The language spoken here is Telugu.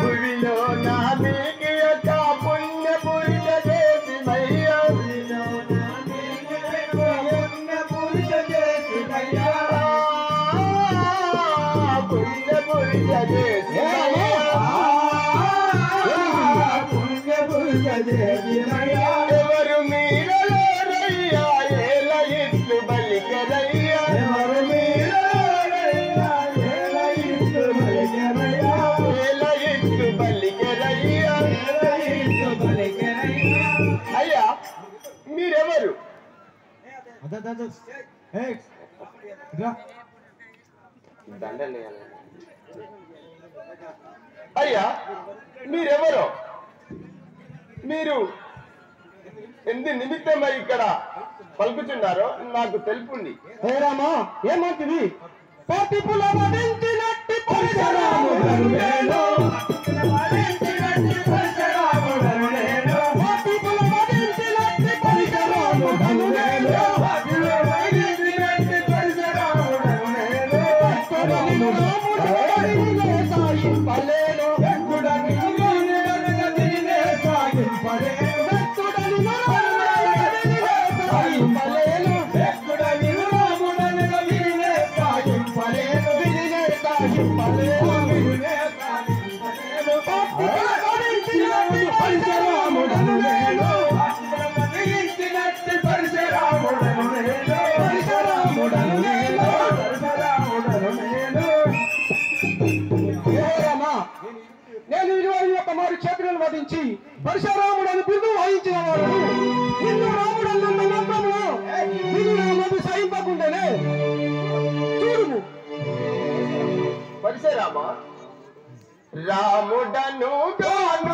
భూమిలో నా మీకు యొక్క పుణ్య పురుష చేసినయ్యా పుణ్య పురుష చేసినయ్యా పుణ్య పురుష చేసినయ్యా ఎవరు మీరయ్యా ఏల ఇట్లు బలికరయ్యా ఎవరు మీరయ్యా ఏల ఇట్లు బలికరయ్యా ఏల ఇట్లు బలికరయ్యా ఏల ఇట్లు బలికరయ్యా అయ్యా మీరెవరు అయ్యా మీరెవరో మీరు ఎందు నిమిత్తమై ఇక్కడ పలుకుతున్నారో నాకు తెలుపుండి. రామా ఏమంటివి? నేను 21 మారు క్షత్రులను వధించి పరశురాముడని బిరుదు వహించిన వాడు నిన్ను రాముడన్న నమ్మకమును నిన్ను నా మధ్య సహింపకుండానే చూడుము. పరశురామ రాముడను గాను